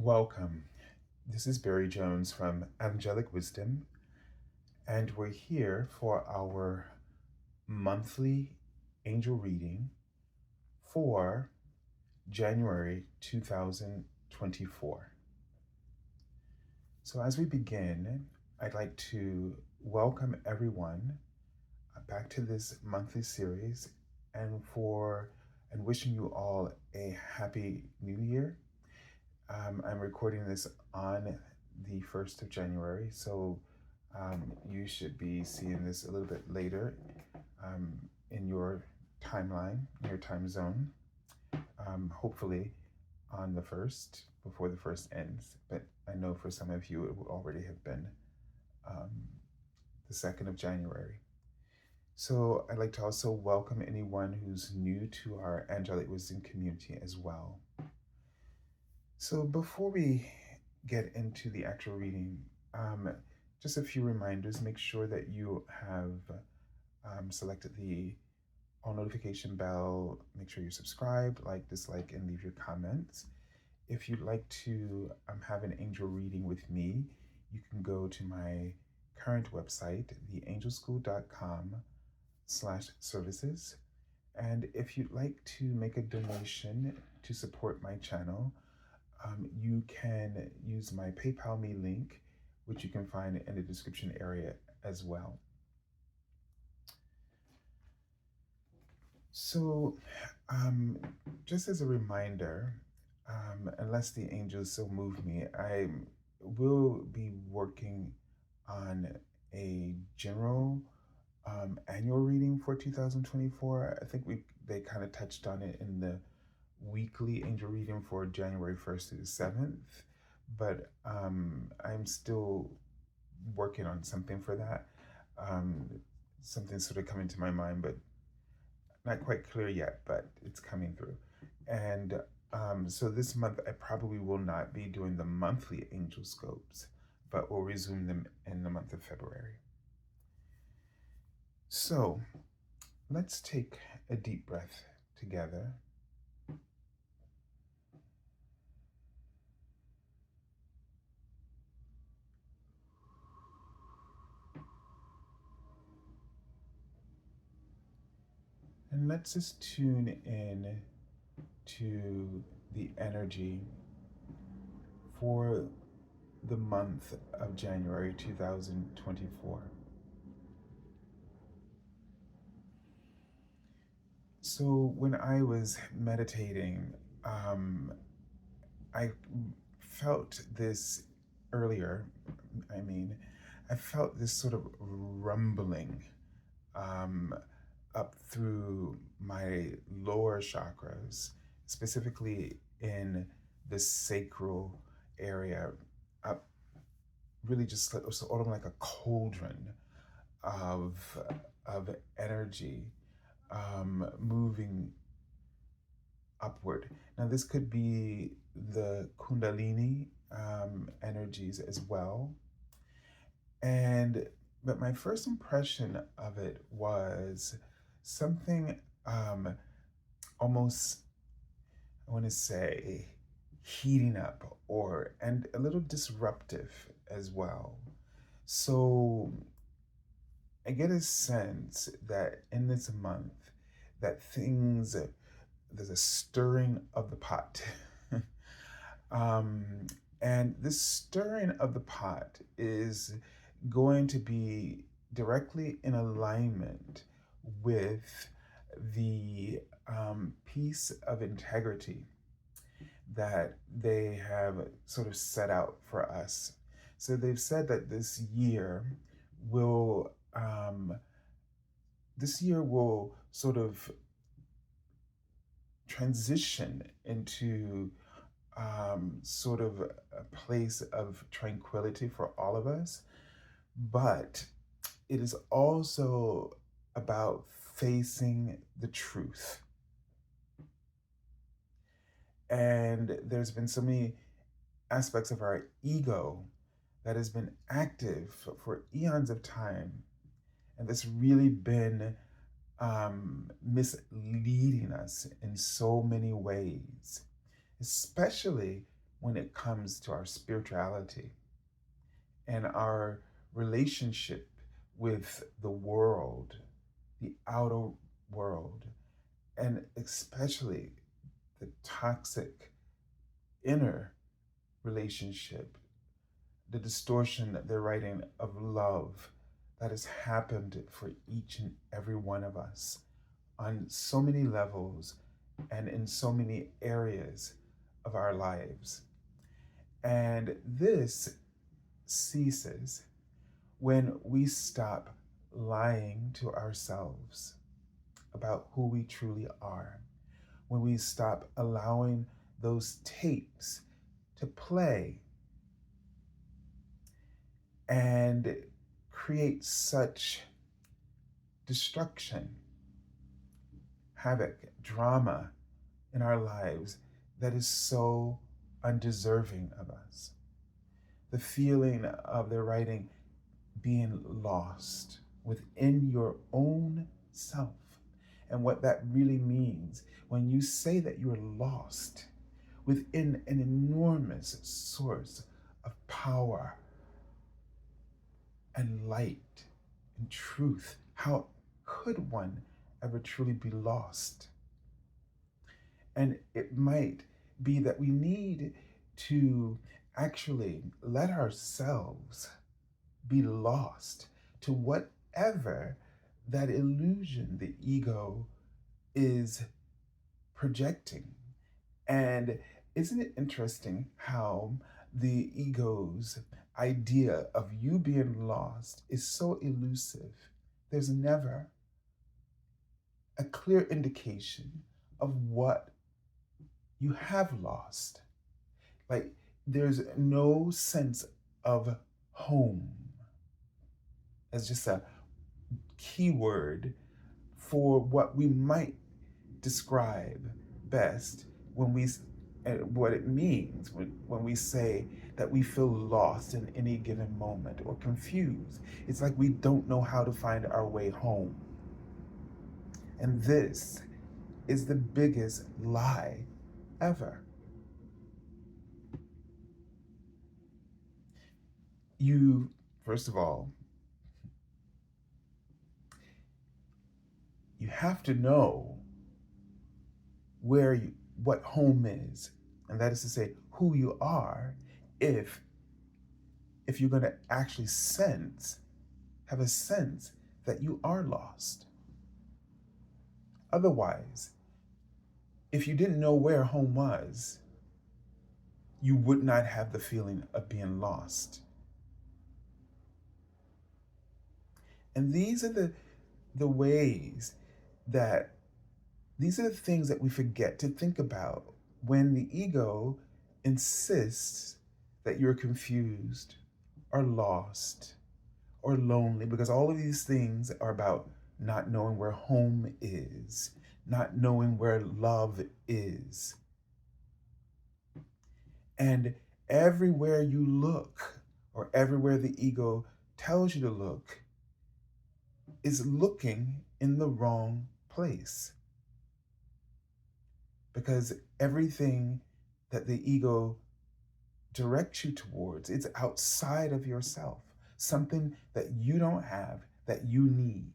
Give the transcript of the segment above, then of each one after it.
Welcome. This is Barry Jones from Angelic Wisdom, and we're here for our monthly angel reading for January 2024. So, as we begin, I'd like to welcome everyone back to this monthly series and wishing you all a happy new year. I'm recording this on the 1st of January, so you should be seeing this a little bit later in your timeline, in your time zone, hopefully on the 1st, before the 1st ends. But I know for some of you it will already have been um, the 2nd of January. So I'd like to also welcome anyone who's new to our Angelic Wisdom community as well. So before we get into the actual reading, just a few reminders. Make sure that you have selected the all notification bell. Make sure you're subscribed, like, dislike, and leave your comments. If you'd like to have an angel reading with me, you can go to my current website, theangelschool.com/services. And if you'd like to make a donation to support my channel, you can use my PayPal me link, which you can find in the description area as well. So, just as a reminder, unless the angels so move me, I will be working on a general annual reading for 2024. I think they kind of touched on it in the weekly angel reading for January 1st to the 7th, but I'm still working on something for that. Something sort of coming to my mind, but not quite clear yet, but it's coming through. And so this month, I probably will not be doing the monthly angel scopes, but we'll resume them in the month of February. So let's take a deep breath together. And let's just tune in to the energy for the month of January 2024. So when I was meditating, I felt this earlier. I felt this sort of rumbling up through my lower chakras, specifically in the sacral area, up really just sort of like a cauldron of energy moving upward. Now, this could be the Kundalini energies as well. But my first impression of it was something almost, I want to say, heating up and a little disruptive as well. So I get a sense that in this month that there's a stirring of the pot. And this stirring of the pot is going to be directly in alignment with the piece of integrity that they have sort of set out for us. So they've said that this year will sort of transition into sort of a place of tranquility for all of us, but it is also about facing the truth. And there's been so many aspects of our ego that has been active for eons of time, and that's really been misleading us in so many ways, especially when it comes to our spirituality and our relationship with the world, the outer world, and especially the toxic inner relationship, the distortion that they're writing of love that has happened for each and every one of us on so many levels and in so many areas of our lives. And this ceases when we stop lying to ourselves about who we truly are, when we stop allowing those tapes to play and create such destruction, havoc, drama in our lives that is so undeserving of us. The feeling of the writing being lost within your own self. And what that really means when you say that you're lost within an enormous source of power and light and truth. How could one ever truly be lost? And it might be that we need to actually let ourselves be lost to whatever that illusion the ego is projecting. And isn't it interesting how the ego's idea of you being lost is so elusive? There's never a clear indication of what you have lost. Like, there's no sense of home as just a keyword for what we might describe best when we what it means when we say that we feel lost in any given moment or confused. It's like we don't know how to find our way home. And this is the biggest lie ever. You, first of all, you have to know what home is, and that is to say who you are, if you're going to actually have a sense that you are lost. Otherwise, if you didn't know where home was, you would not have the feeling of being lost. And these are the ways that these are the things that we forget to think about when the ego insists that you're confused or lost or lonely, because all of these things are about not knowing where home is, not knowing where love is. And everywhere you look, or everywhere the ego tells you to look, is looking in the wrong place. Because everything that the ego directs you towards, it's outside of yourself, something that you don't have, that you need.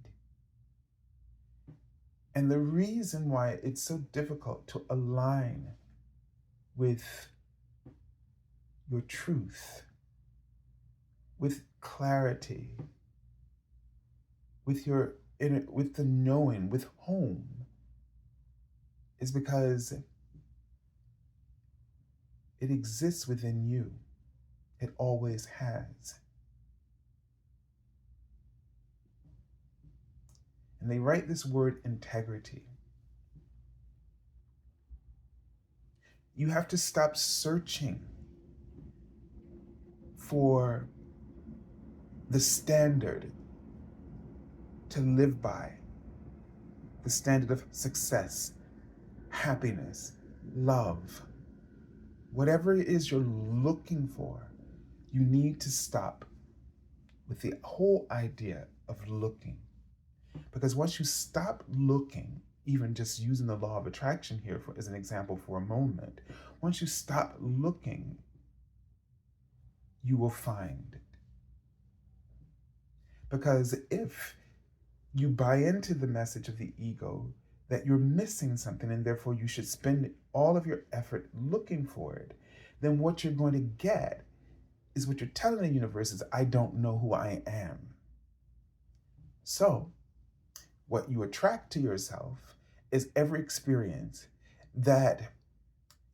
And the reason why it's so difficult to align with your truth, with clarity, with the knowing, with home, is because it exists within you. It always has. And they write this word integrity. You have to stop searching for the standard to live by, the standard of success, happiness, love. Whatever it is you're looking for, you need to stop with the whole idea of looking. Because once you stop looking, even just using the law of attraction here as an example for a moment, once you stop looking, you will find it. Because if you buy into the message of the ego that you're missing something and therefore you should spend all of your effort looking for it, then what you're going to get is what you're telling the universe is, I don't know who I am. So what you attract to yourself is every experience that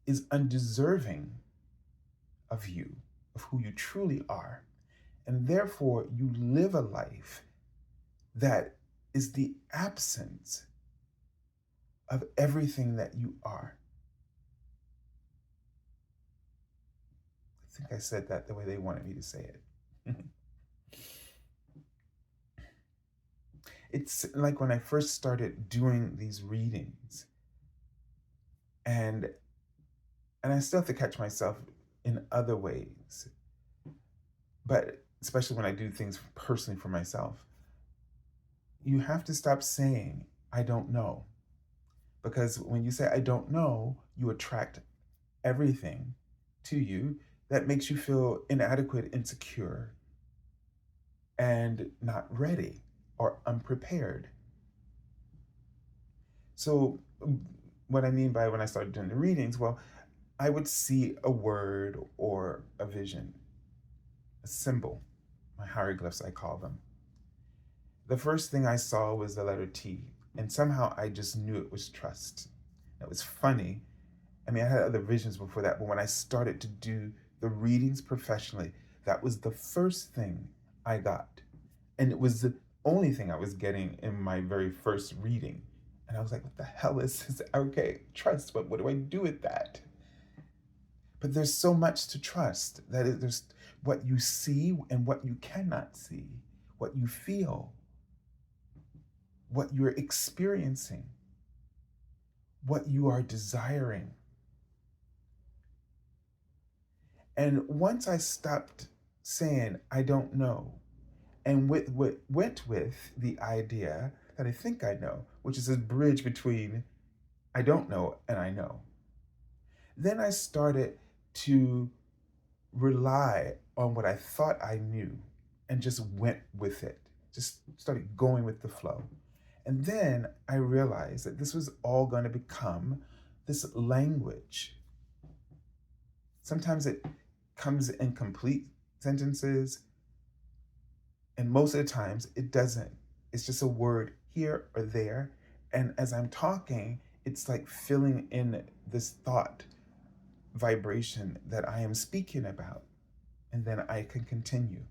is undeserving of you, of who you truly are. And therefore, you live a life that is the absence of everything that you are. I think I said that the way they wanted me to say it. It's like when I first started doing these readings, and I still have to catch myself in other ways, but especially when I do things personally for myself, you have to stop saying, I don't know. Because when you say, I don't know, you attract everything to you that makes you feel inadequate, insecure, and not ready or unprepared. So what I mean by when I started doing the readings, well, I would see a word or a vision, a symbol, my hieroglyphs, I call them. The first thing I saw was the letter T, and somehow I just knew it was trust. It was funny. I mean, I had other visions before that, but when I started to do the readings professionally, that was the first thing I got. And it was the only thing I was getting in my very first reading. And I was like, what the hell is this? Okay, trust, but what do I do with that? But there's so much to trust. There's what you see and what you cannot see, what you feel, what you're experiencing, what you are desiring. And once I stopped saying, I don't know, and went with the idea that I think I know, which is a bridge between I don't know and I know, then I started to rely on what I thought I knew and just went with it, just started going with the flow. And then I realized that this was all going to become this language. Sometimes it comes in complete sentences, and most of the times it doesn't. It's just a word here or there. And as I'm talking, it's like filling in this thought vibration that I am speaking about. And then I can continue.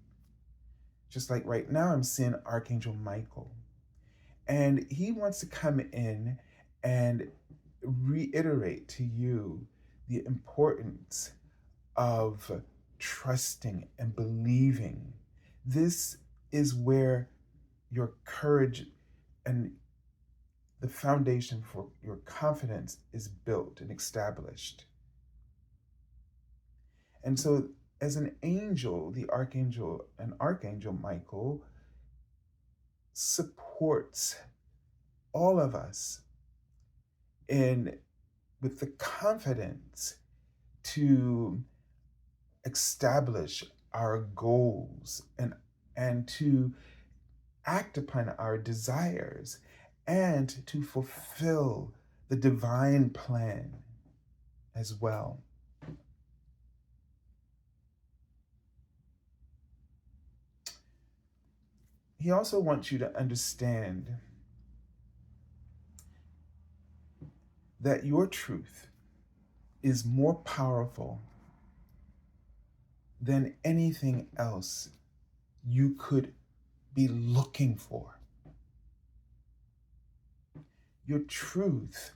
Just like right now, I'm seeing Archangel Michael. And he wants to come in and reiterate to you the importance of trusting and believing. This is where your courage and the foundation for your confidence is built and established. And so, as an angel, the Archangel and Archangel Michael supports all of us in with the confidence to establish our goals and to act upon our desires and to fulfill the divine plan as well. He also wants you to understand that your truth is more powerful than anything else you could be looking for. Your truth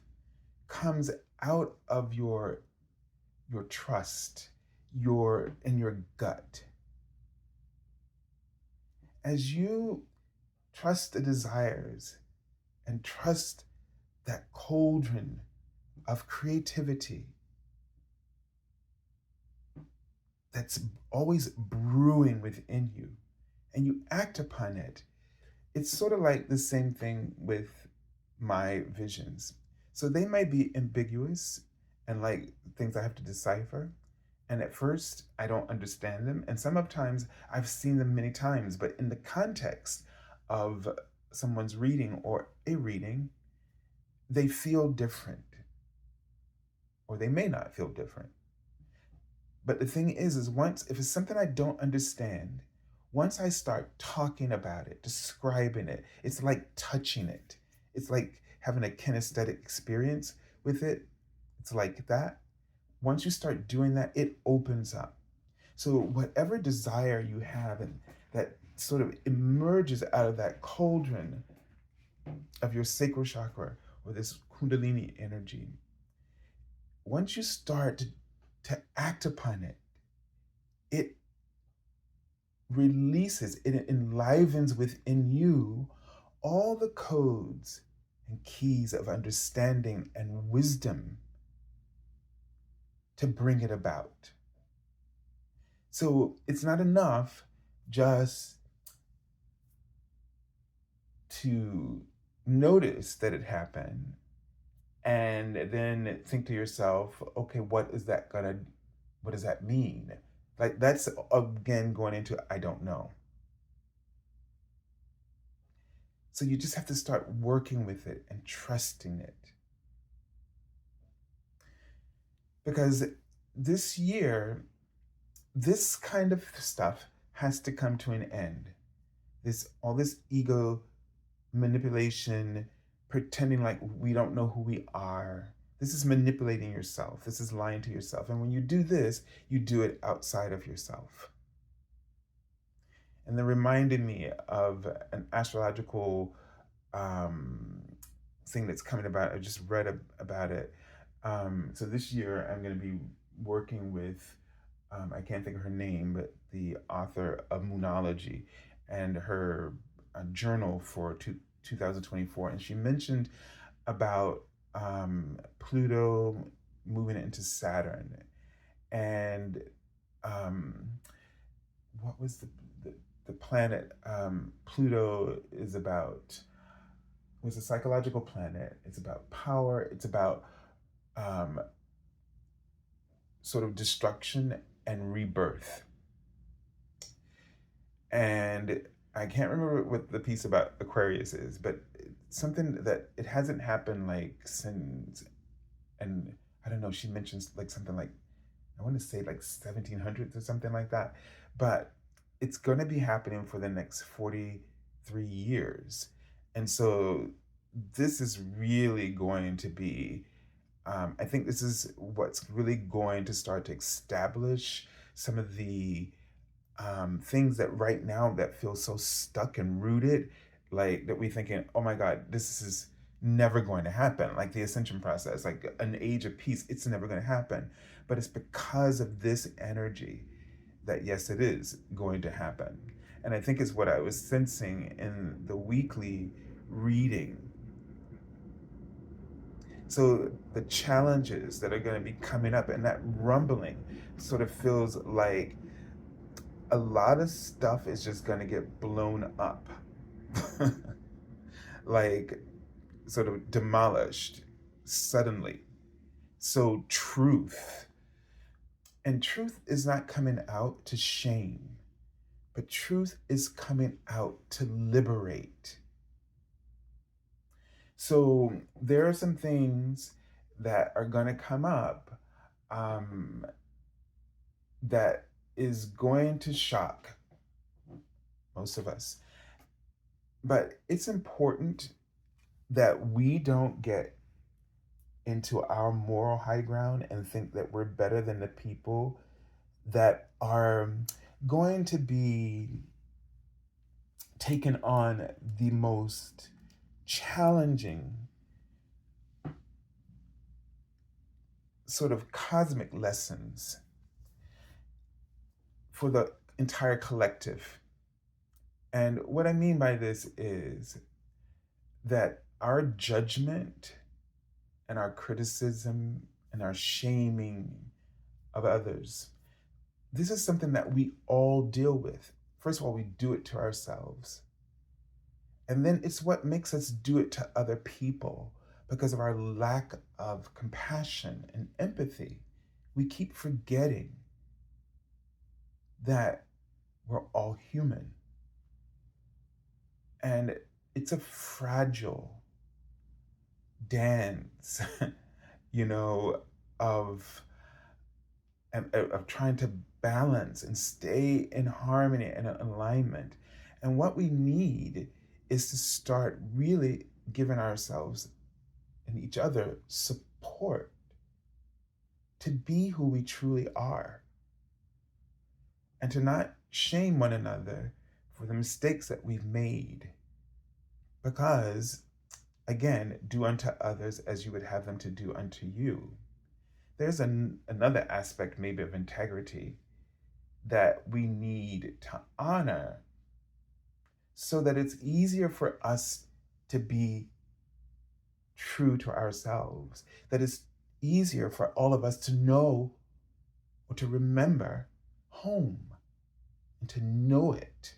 comes out of your trust, your gut. As you trust the desires and trust that cauldron of creativity that's always brewing within you, and you act upon it, it's sort of like the same thing with my visions. So they might be ambiguous and like things I have to decipher. And at first, I don't understand them. And sometimes I've seen them many times, but in the context of someone's reading or a reading, they feel different, or they may not feel different. But the thing is once, if it's something I don't understand, once I start talking about it, describing it, it's like touching it. It's like having a kinesthetic experience with it. It's like that. Once you start doing that, it opens up. So whatever desire you have and that sort of emerges out of that cauldron of your sacral chakra or this kundalini energy, once you start to act upon it, it releases, it enlivens within you all the codes and keys of understanding and wisdom to bring it about. So it's not enough just to notice that it happened and then think to yourself, okay, what does that mean? Like that's again going into I don't know. So you just have to start working with it and trusting it. Because this year, this kind of stuff has to come to an end. All this ego manipulation, pretending like we don't know who we are. This is manipulating yourself. This is lying to yourself. And when you do this, you do it outside of yourself. And then reminded me of an astrological thing that's coming about. I just read about it. So this year I'm going to be working with, I can't think of her name, but the author of Moonology and her journal for 2024. And she mentioned about Pluto moving into Saturn. And what was the planet Pluto is about? Was a psychological planet. It's about power. It's about sort of destruction and rebirth. And I can't remember what the piece about Aquarius is, but something that it hasn't happened like since, and I don't know, she mentions like something like, I want to say like 1700s or something like that, but it's going to be happening for the next 43 years. And so this is really going to be, I think this is what's really going to start to establish some of the things that right now that feel so stuck and rooted, like that we thinking, oh my God, this is never going to happen. Like the ascension process, like an age of peace, it's never going to happen. But it's because of this energy that yes, it is going to happen. And I think is what I was sensing in the weekly reading. So the challenges that are going to be coming up and that rumbling sort of feels like a lot of stuff is just going to get blown up. Like sort of demolished suddenly. So truth is not coming out to shame, but truth is coming out to liberate. So there are some things that are going to come up that is going to shock most of us. But it's important that we don't get into our moral high ground and think that we're better than the people that are going to be taking on the most challenging sort of cosmic lessons for the entire collective. And what I mean by this is that our judgment and our criticism and our shaming of others, this is something that we all deal with. First of all, we do it to ourselves. And then it's what makes us do it to other people because of our lack of compassion and empathy. We keep forgetting that we're all human. And it's a fragile dance, you know, of, of trying to balance and stay in harmony and in alignment. And what we need is to start really giving ourselves and each other support to be who we truly are and to not shame one another for the mistakes that we've made. Because, again, do unto others as you would have them to do unto you. There's another aspect, maybe, of integrity that we need to honor so that it's easier for us to be true to ourselves, that it's easier for all of us to know or to remember home and to know it.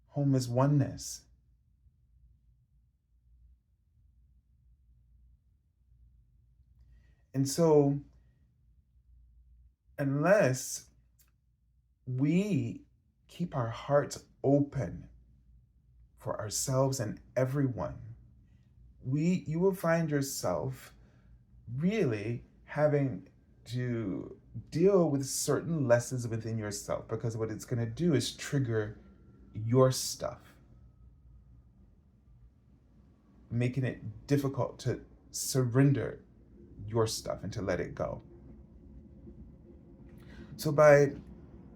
Home is oneness. And so, unless we keep our hearts open for ourselves and everyone, you will find yourself really having to deal with certain lessons within yourself, because what it's going to do is trigger your stuff, making it difficult to surrender your stuff and to let it go. So by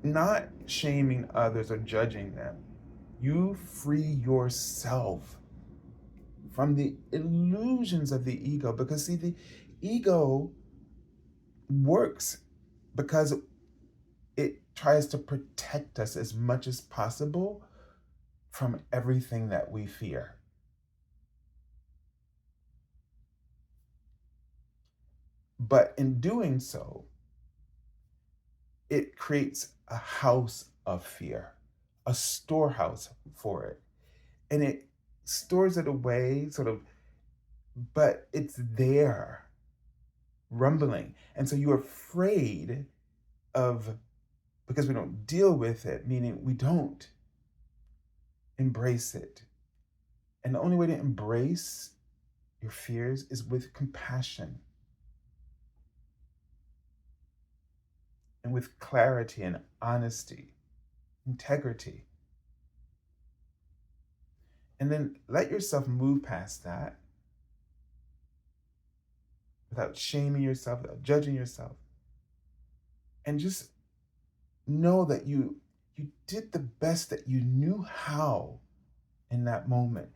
not shaming others or judging them, you free yourself from the illusions of the ego. Because, see, the ego works because it tries to protect us as much as possible from everything that we fear. But in doing so, it creates a house of fear, a storehouse for it. And it stores it away, sort of, but it's there, rumbling. And so you're afraid of, because we don't deal with it, meaning we don't embrace it. And the only way to embrace your fears is with compassion and with clarity and honesty, integrity. And then let yourself move past that without shaming yourself, without judging yourself. And just know that you did the best that you knew how in that moment,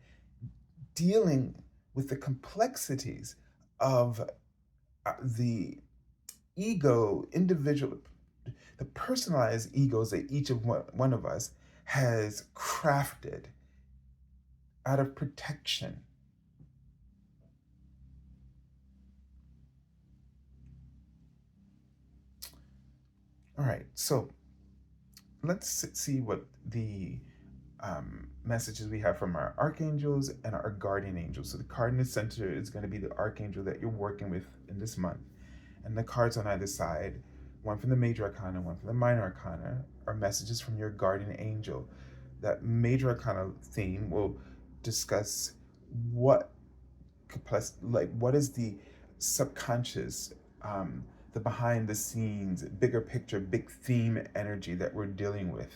dealing with the complexities of the ego, individual, the personalized egos that each of one of us has crafted out of protection. All right, so let's see what the messages we have from our archangels and our guardian angels. So the card in the center is going to be the archangel that you're working with in this month. And the cards on either side, one from the Major Arcana, one from the Minor Arcana, are messages from your guardian angel. That Major Arcana theme will discuss what is the subconscious, the behind the scenes, bigger picture, big theme energy that we're dealing with.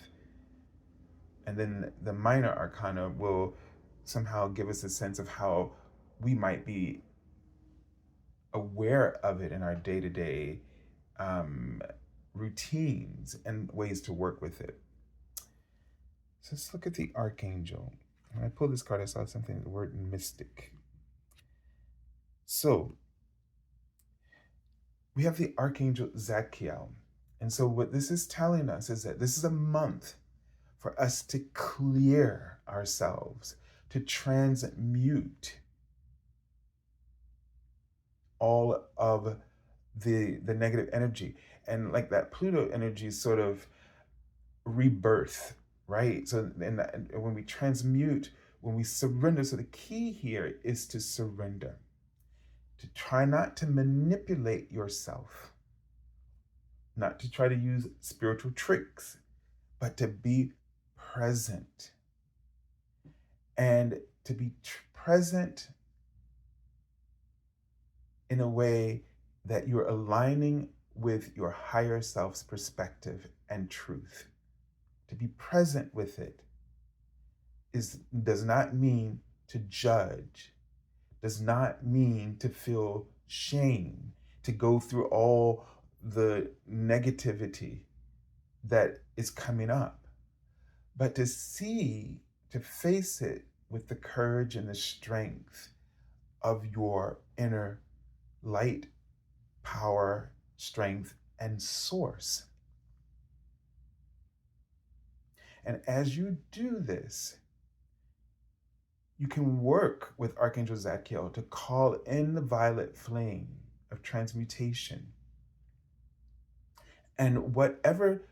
And then the Minor Arcana will somehow give us a sense of how we might be aware of it in our day-to-day routines and ways to work with it. So let's look at the Archangel. When I pulled this card, I saw something, the word mystic. So we have the Archangel Zachiel. And so what this is telling us is that this is a month for us to clear ourselves, to transmute all of the negative energy. And like that Pluto energy sort of rebirth, right? So and when we transmute, when we surrender, so the key here is to surrender, to try not to manipulate yourself, not to try to use spiritual tricks, but to be present, and to be present in a way that you're aligning with your higher self's perspective and truth. To be present with it does not mean to judge, does not mean to feel shame, to go through all the negativity that is coming up, but to see, to face it with the courage and the strength of your inner light, power, strength, and source. And as you do this, you can work with Archangel Zadkiel to call in the violet flame of transmutation. And whatever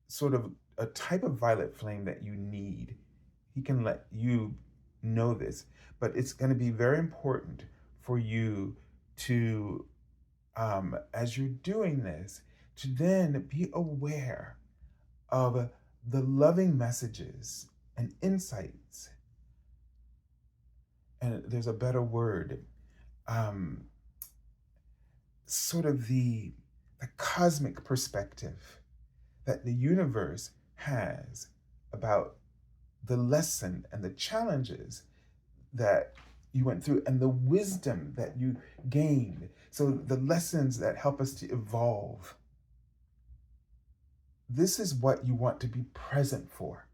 sort of a type of violet flame that you need, he can let you know this. But it's going to be very important for you to, as you're doing this, to then be aware of the loving messages and insights. And there's a better word, sort of the cosmic perspective that the universe has about the lesson and the challenges that you went through and the wisdom that you gained. So the lessons that help us to evolve. This is what you want to be present for.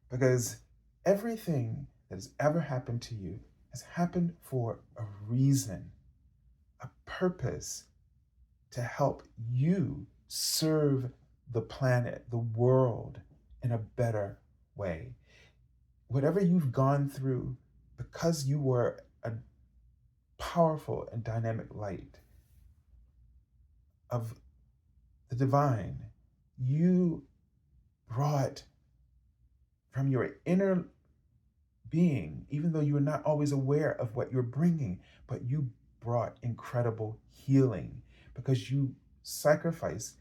Because everything that has ever happened to you has happened for a reason, a purpose, to help you serve the planet, the world, in a better way. Whatever you've gone through, because you were a powerful and dynamic light of the divine, you brought from your inner being, even though you were not always aware of what you're bringing, but you brought incredible healing because you sacrificed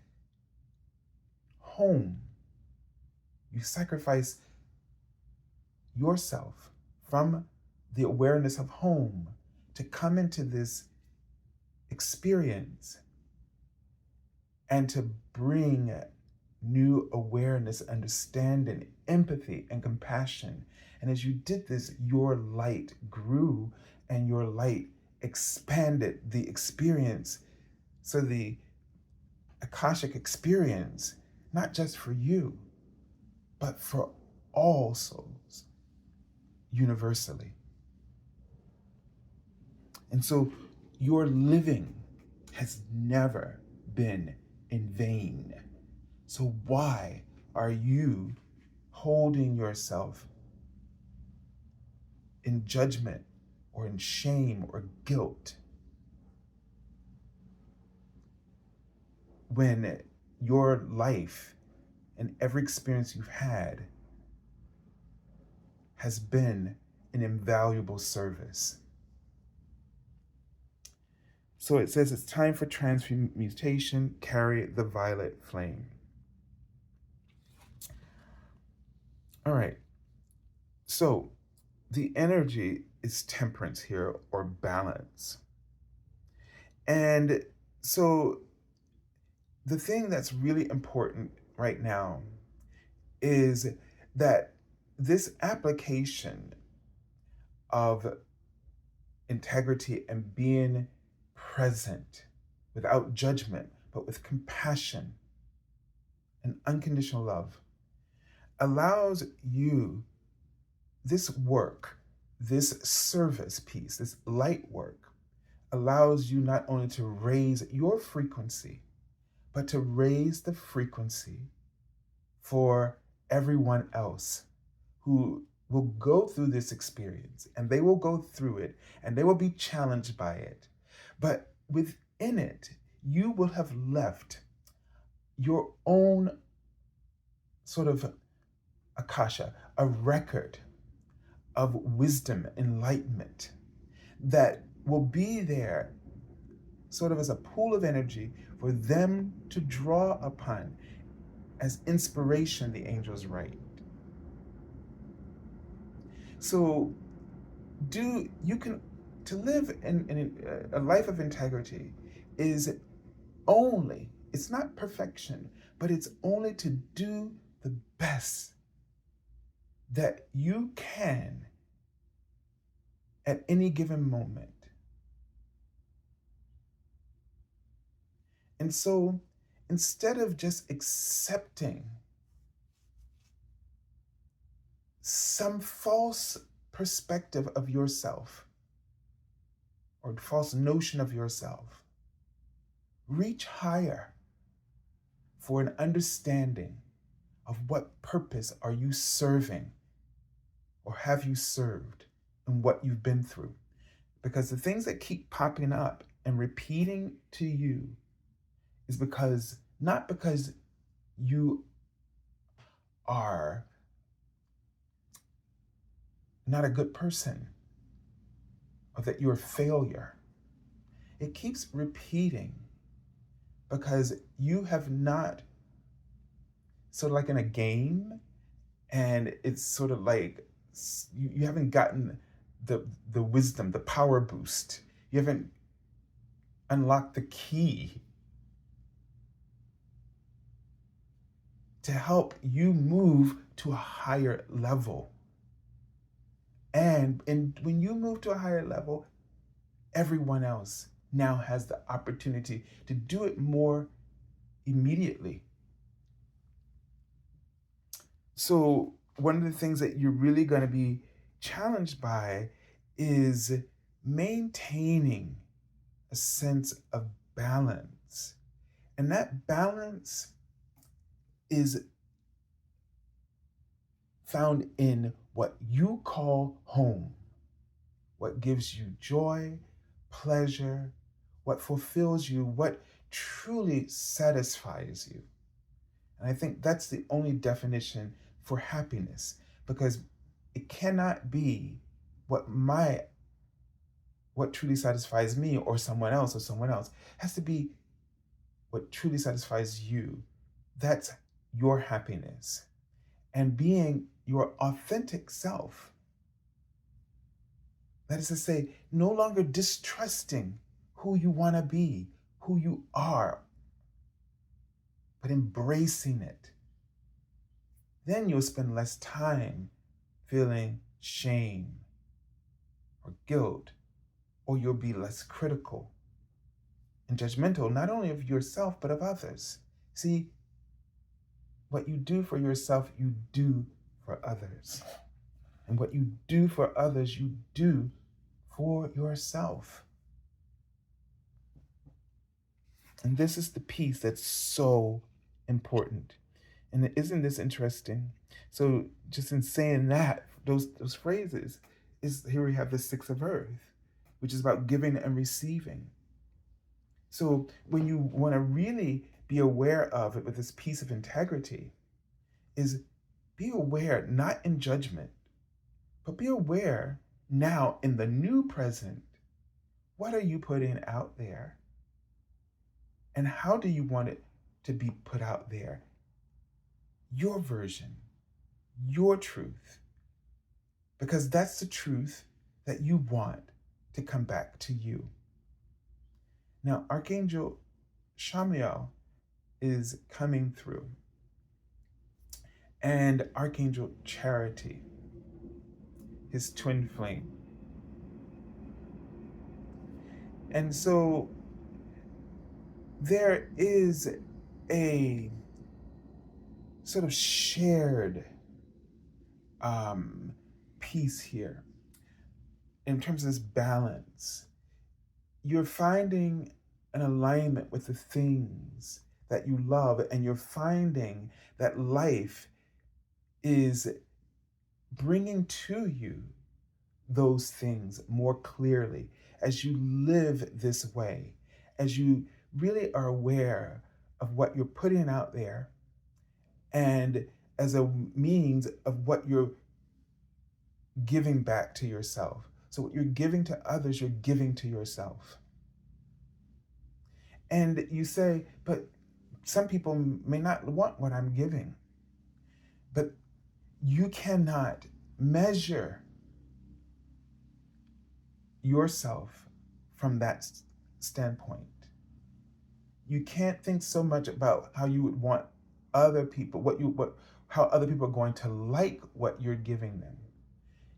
home. You sacrifice yourself from the awareness of home to come into this experience and to bring new awareness, understanding, empathy, and compassion. And as you did this, your light grew and your light expanded the experience. So the Akashic experience, not just for you, but for all souls universally. And so your living has never been in vain. So why are you holding yourself in judgment or in shame or guilt when your life and every experience you've had has been an invaluable service? So it says it's time for transmutation. Carry the violet flame. All right. So the energy is temperance here, or balance. And so the thing that's really important right now is that this application of integrity and being present without judgment, but with compassion and unconditional love allows you this work, this service piece, this light work allows you not only to raise your frequency, but to raise the frequency for everyone else who will go through this experience, and they will go through it and they will be challenged by it. But within it, you will have left your own sort of akasha, a record of wisdom, enlightenment that will be there sort of as a pool of energy for them to draw upon as inspiration, the angels write. So to live in a life of integrity is only, it's not perfection, but it's only to do the best that you can at any given moment. And so instead of just accepting some false perspective of yourself or false notion of yourself, reach higher for an understanding of what purpose are you serving or have you served and what you've been through. Because the things that keep popping up and repeating to you is because, not because you are not a good person or that you're a failure. It keeps repeating because you have not, sort of like in a game, and it's sort of like you haven't gotten the wisdom, the power boost. You haven't unlocked the key to help you move to a higher level. And when you move to a higher level, everyone else now has the opportunity to do it more immediately. So one of the things that you're really going to be challenged by is maintaining a sense of balance. And that balance is found in what you call home, what gives you joy, pleasure, what fulfills you, what truly satisfies you. And I think that's the only definition for happiness, because it cannot be what truly satisfies me or someone else. It has to be what truly satisfies you. That's your happiness. And being your authentic self. That is to say, no longer distrusting who you want to be, who you are, but embracing it. Then you'll spend less time feeling shame or guilt, or you'll be less critical and judgmental, not only of yourself, but of others. See, what you do for yourself, you do for others. And what you do for others, you do for yourself. And this is the piece that's so important. And isn't this interesting? So just in saying that, those phrases, is here we have the Six of Earth, which is about giving and receiving. So when you want to really be aware of it with this piece of integrity, is be aware, not in judgment, but be aware now in the new present. What are you putting out there? And how do you want it to be put out there? Your version, your truth. Because that's the truth that you want to come back to you. Now, Archangel Shamiel is coming through. And Archangel Charity, his twin flame. And so there is a sort of shared piece here in terms of this balance. You're finding an alignment with the things that you love, and you're finding that life is bringing to you those things more clearly as you live this way, as you really are aware of what you're putting out there, and as a means of what you're giving back to yourself. So what you're giving to others, you're giving to yourself. And you say, but some people may not want what I'm giving. But you cannot measure yourself from that standpoint. You can't think so much about how you would want other people, how other people are going to like what you're giving them.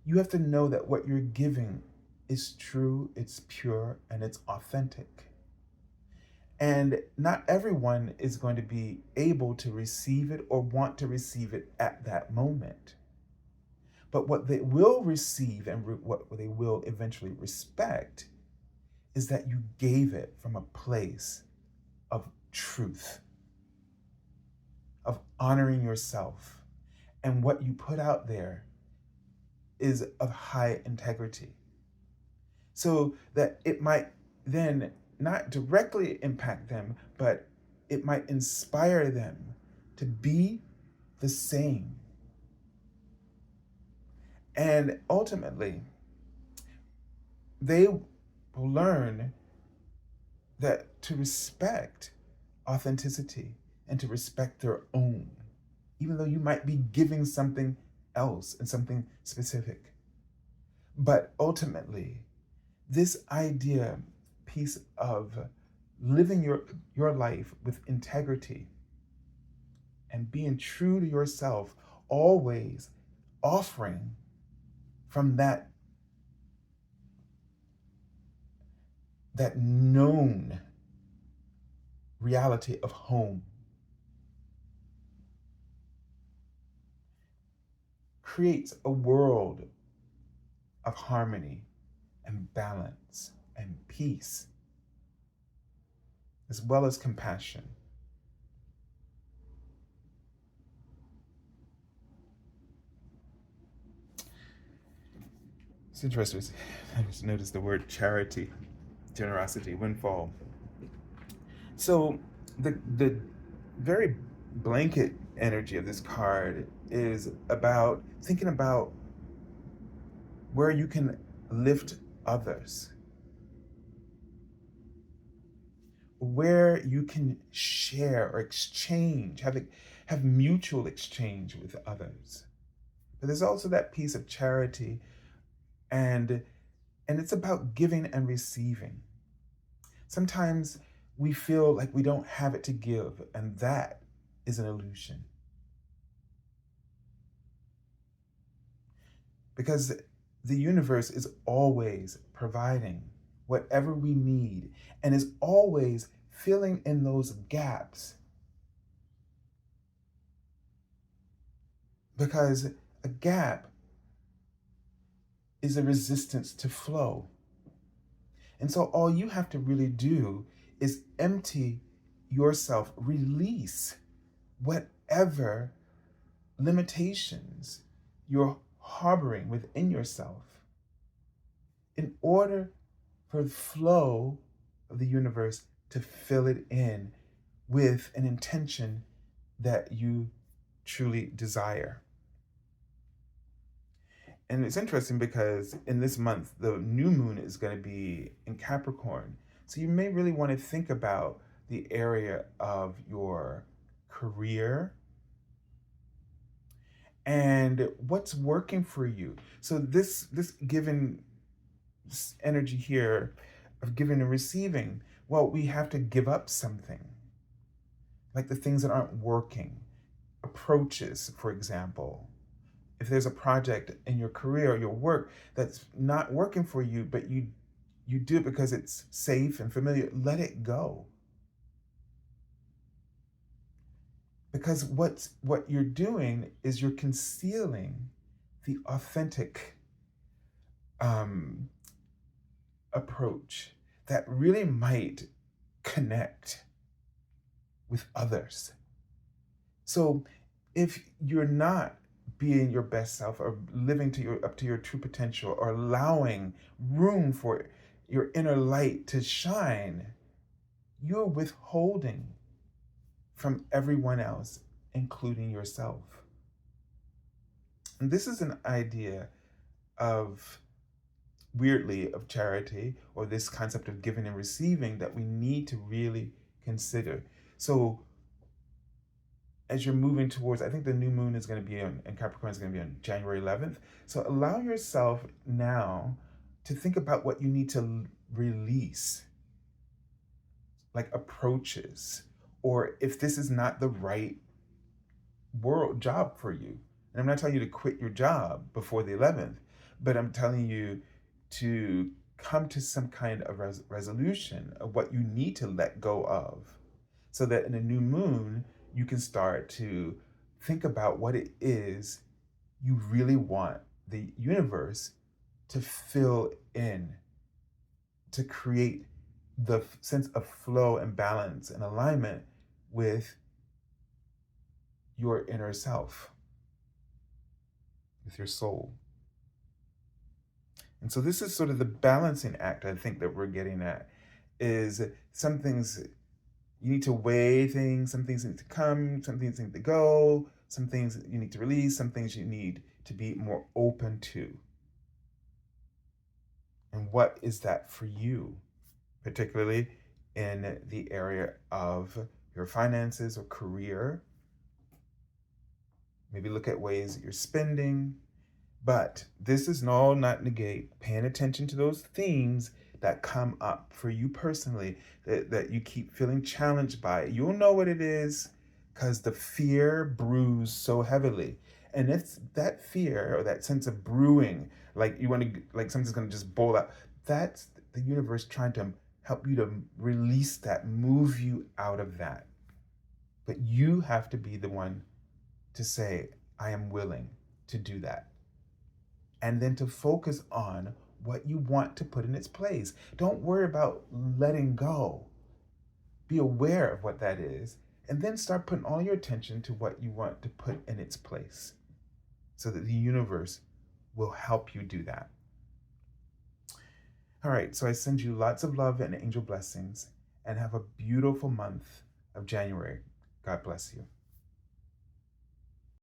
You have to know that what you're giving is true, it's pure, and it's authentic. And not everyone is going to be able to receive it or want to receive it at that moment. But what they will receive and what they will eventually respect is that you gave it from a place of truth, of honoring yourself. And what you put out there is of high integrity. So that it might then not directly impact them, but it might inspire them to be the same. And ultimately, they will learn that to respect authenticity and to respect their own, even though you might be giving something else and something specific. But ultimately, this piece of living your life with integrity and being true to yourself, always offering from that known reality of home, creates a world of harmony and balance and peace, as well as compassion. It's interesting. I just noticed the word charity, generosity, windfall. So the very blanket energy of this card is about thinking about where you can lift others, where you can share or exchange, have mutual exchange with others. But there's also that piece of charity, and it's about giving and receiving. Sometimes we feel like we don't have it to give, and that is an illusion. Because the universe is always providing whatever we need and is always filling in those gaps. Because a gap is a resistance to flow. And so all you have to really do is empty yourself, release whatever limitations you're harboring within yourself in order for the flow of the universe to fill it in with an intention that you truly desire. And it's interesting because in this month, the new moon is going to be in Capricorn. So you may really want to think about the area of your career and what's working for you. So this given energy here of giving and receiving, well, we have to give up something, like the things that aren't working, approaches, for example. If there's a project in your career or your work that's not working for you, but you do it because it's safe and familiar, let it go. Because what you're doing is you're concealing the authentic approach that really might connect with others. So if you're not being your best self or living up to your true potential or allowing room for your inner light to shine, you're withholding from everyone else, including yourself. And this is an idea of, weirdly, of charity, or this concept of giving and receiving, that we need to really consider. So as you're moving towards, I think the new moon is going to be on, and Capricorn is going to be on January 11th. So allow yourself now to think about what you need to release, like approaches, or if this is not the right world job for you. And I'm not telling you to quit your job before the 11th, but I'm telling you to come to some kind of resolution of what you need to let go of, so that in a new moon, you can start to think about what it is you really want the universe to fill in, to create the sense of flow and balance and alignment with your inner self, with your soul. And so this is sort of the balancing act, I think, that we're getting at, is some things you need to weigh things, some things need to come, some things need to go, some things you need to release, some things you need to be more open to. And what is that for you, particularly in the area of your finances or career? Maybe look at ways that you're spending. But this does not negate paying attention to those themes that come up for you personally, that you keep feeling challenged by. You'll know what it is, because the fear brews so heavily. And it's that fear, or that sense of brewing, like you want to, like something's going to just boil out. That's the universe trying to help you to release that, move you out of that. But you have to be the one to say, I am willing to do that. And then to focus on what you want to put in its place. Don't worry about letting go. Be aware of what that is, and then start putting all your attention to what you want to put in its place, so that the universe will help you do that. All right, so I send you lots of love and angel blessings, and have a beautiful month of January. God bless you.